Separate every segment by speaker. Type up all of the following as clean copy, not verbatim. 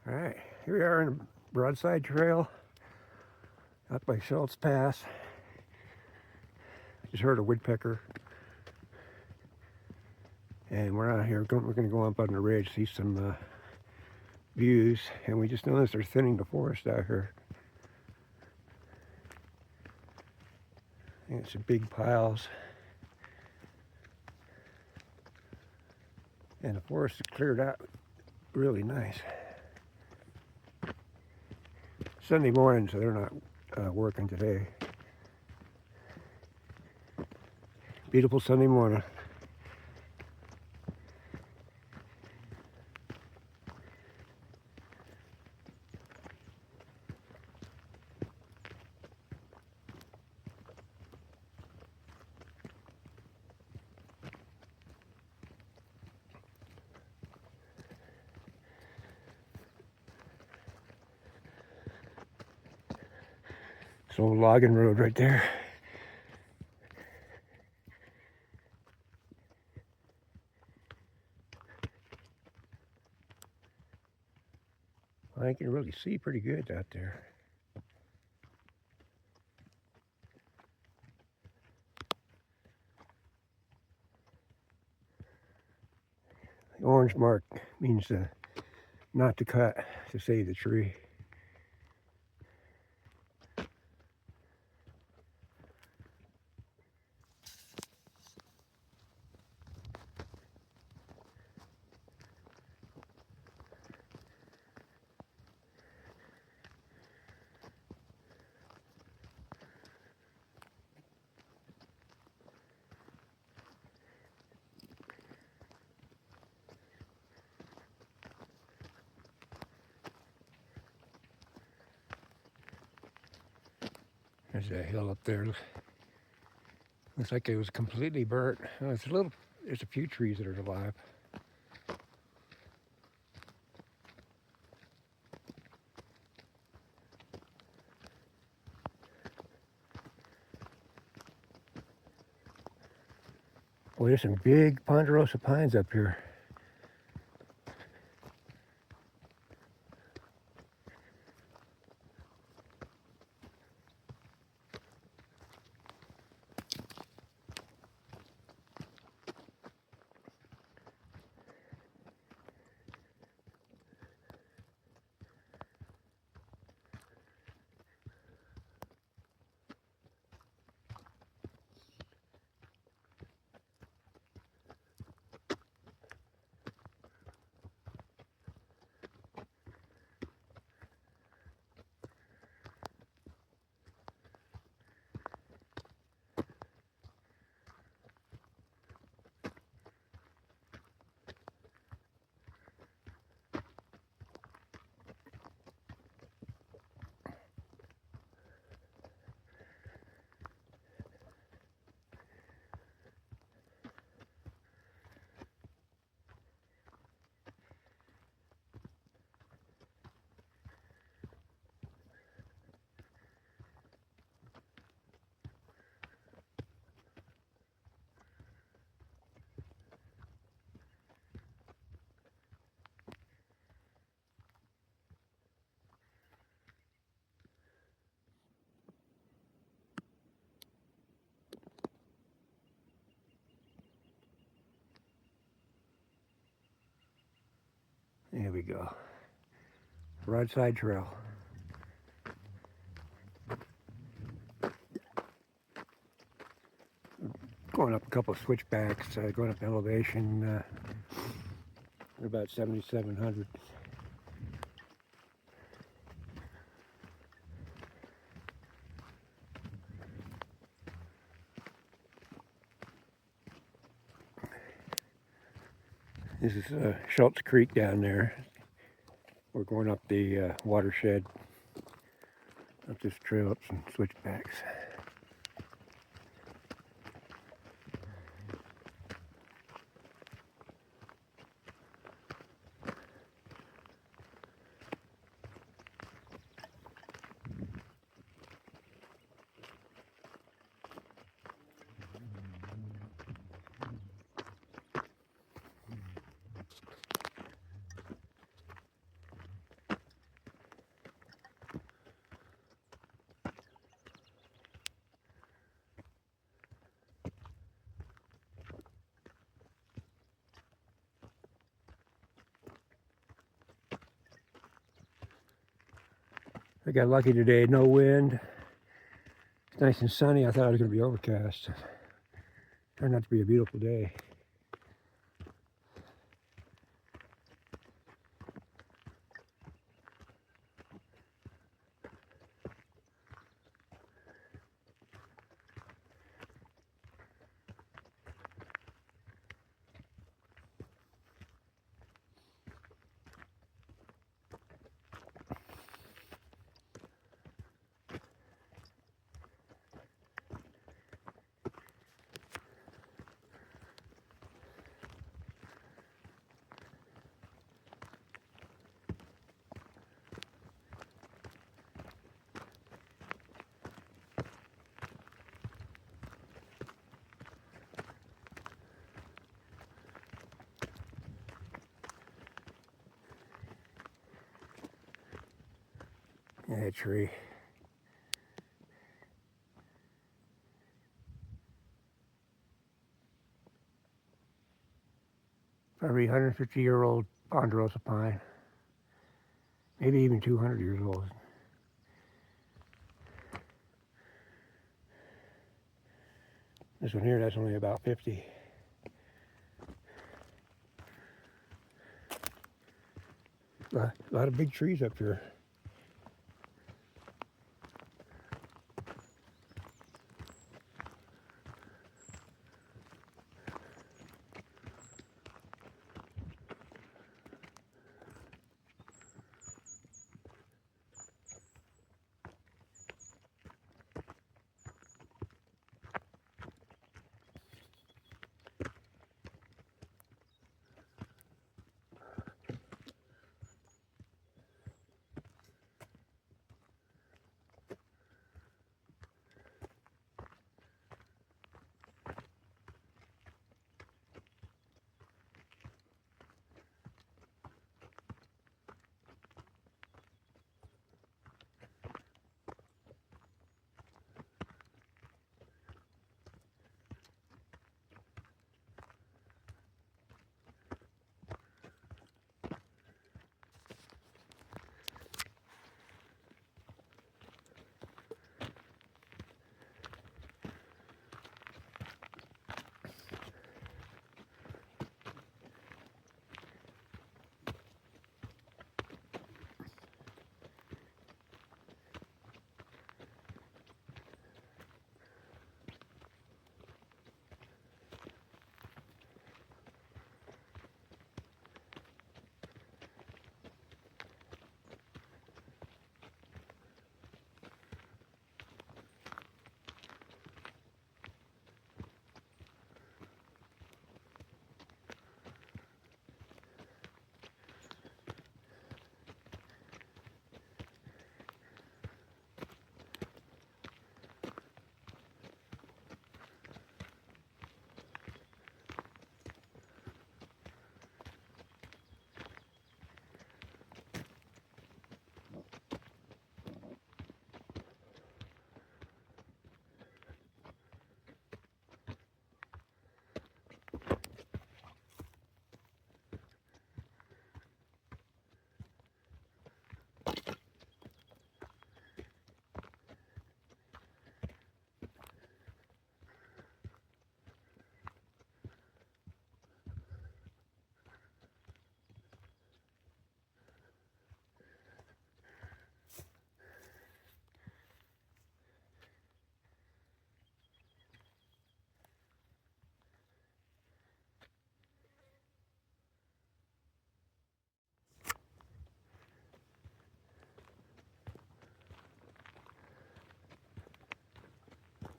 Speaker 1: All right, here we are in a broadside trail up by Schultz Pass. Just heard a woodpecker, and we're out here. We're going to go up on the ridge, see some views, and we just noticed they're thinning the forest out here. And it's in big piles, and the forest is cleared out really nice. Sunday morning, so they're not working today. Beautiful Sunday morning. It's an old logging road right there. I can really see pretty good out there. The orange mark means not to cut, to save the tree. There's a hill up there. Looks like it was completely burnt. There's a few trees that are alive. Boy, there's some big Ponderosa pines up here. There we go. Broadside trail. Going up a couple of switchbacks, going up elevation. We're about 7,700. This is Schultz Creek down there. We're going up the watershed, up this trail, up some switchbacks. I got lucky today, no wind. It's nice and sunny. I thought it was going to be overcast. Turned out to be a beautiful day. Yeah, tree. Probably 150-year-old Ponderosa pine. Maybe even 200 years old. This one here, that's only about 50. A lot of big trees up here.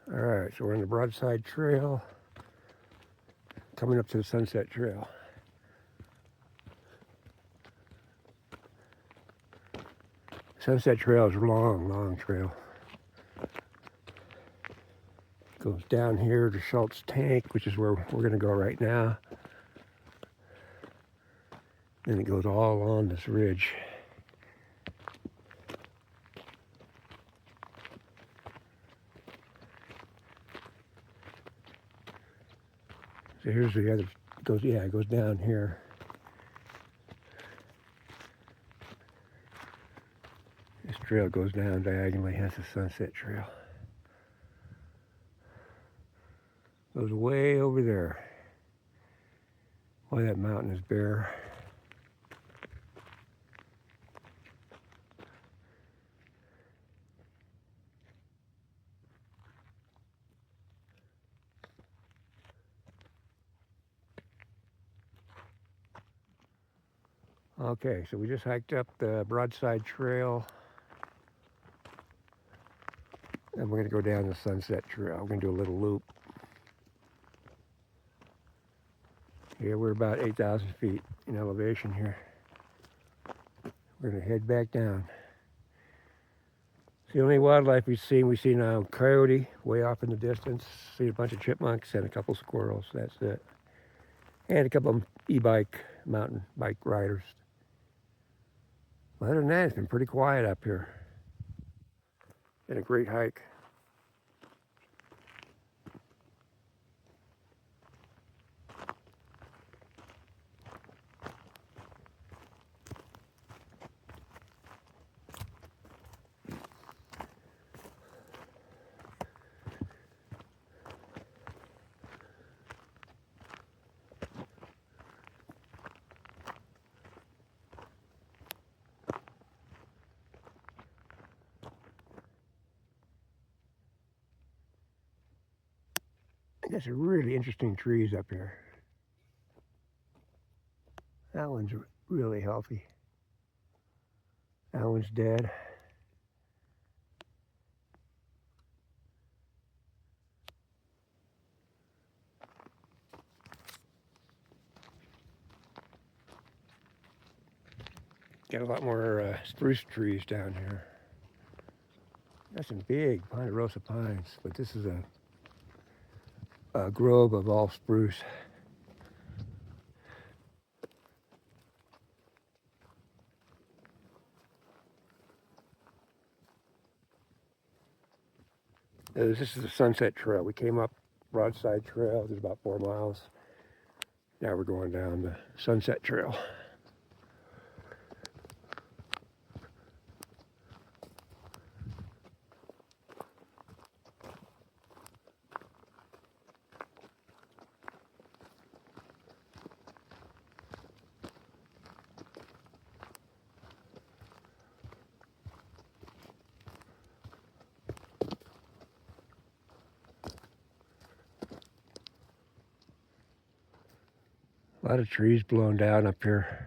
Speaker 1: All right, so we're on the Broadside Trail, coming up to the Sunset Trail. Sunset Trail is a long, long trail. Goes down here to Schultz Tank, which is where we're going to go right now. Then it goes all along this ridge. So here's the other, it goes down here. This trail goes down diagonally. That's the Sunset Trail. Goes way over there. Boy, that mountain is bare. Okay, so we just hiked up the Broadside Trail. And we're going to go down the Sunset Trail. We're going to do a little loop. Here we're about 8,000 feet in elevation here. We're going to head back down. It's the only wildlife we've seen. We've seen a coyote way off in the distance. See a bunch of chipmunks and a couple squirrels. That's it. And a couple of e-bike, mountain bike riders. Other than that, it's been pretty quiet up here. Been a great hike. I got some really interesting trees up here. That one's really healthy. That one's dead. Got a lot more spruce trees down here. Got some big Ponderosa pines, but this is a grove of all spruce. This is the Sunset Trail. We came up Broadside Trail. It's about 4 miles. Now we're going down the Sunset Trail. A lot of trees blown down up here.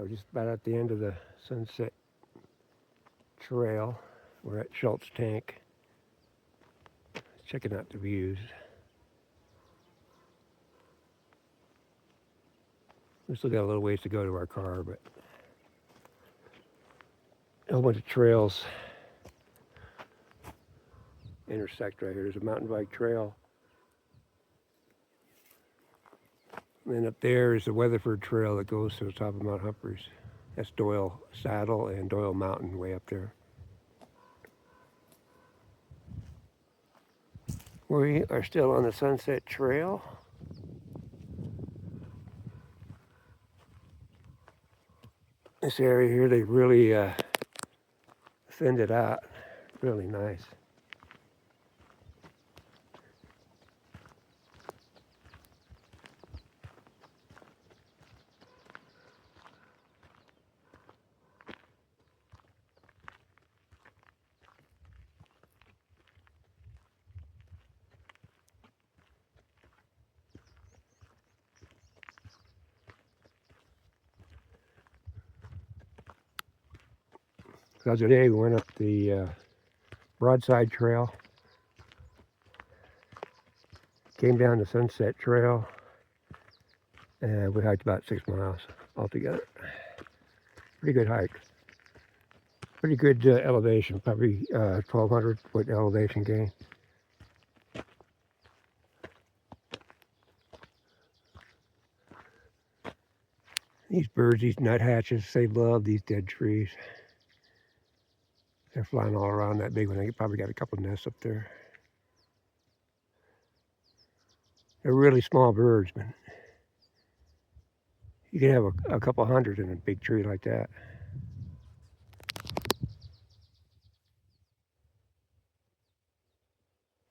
Speaker 1: We're just about at the end of the Sunset Trail. We're at Schultz Tank. Checking out the views. We still got a little ways to go to our car, but a whole bunch of trails intersect right here. There's a mountain bike trail. And then up there is the Weatherford Trail that goes to the top of Mount Humphreys. That's Doyle Saddle and Doyle Mountain way up there. We are still on the Sunset Trail. This area here, they really thinned it out. Really nice. The other day we went up the Broadside Trail, came down the Sunset Trail, and we hiked about 6 miles altogether. Pretty good hike. Pretty good elevation, probably 1,200 foot elevation gain. These birds, these nuthatches, they love these dead trees. They're flying all around that big one. They probably got a couple nests up there. They're really small birds, but you can have a couple hundred in a big tree like that.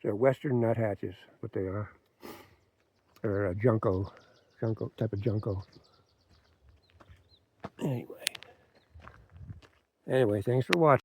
Speaker 1: They're western nuthatches, what they are. They're a junco type of junco. Anyway, thanks for watching.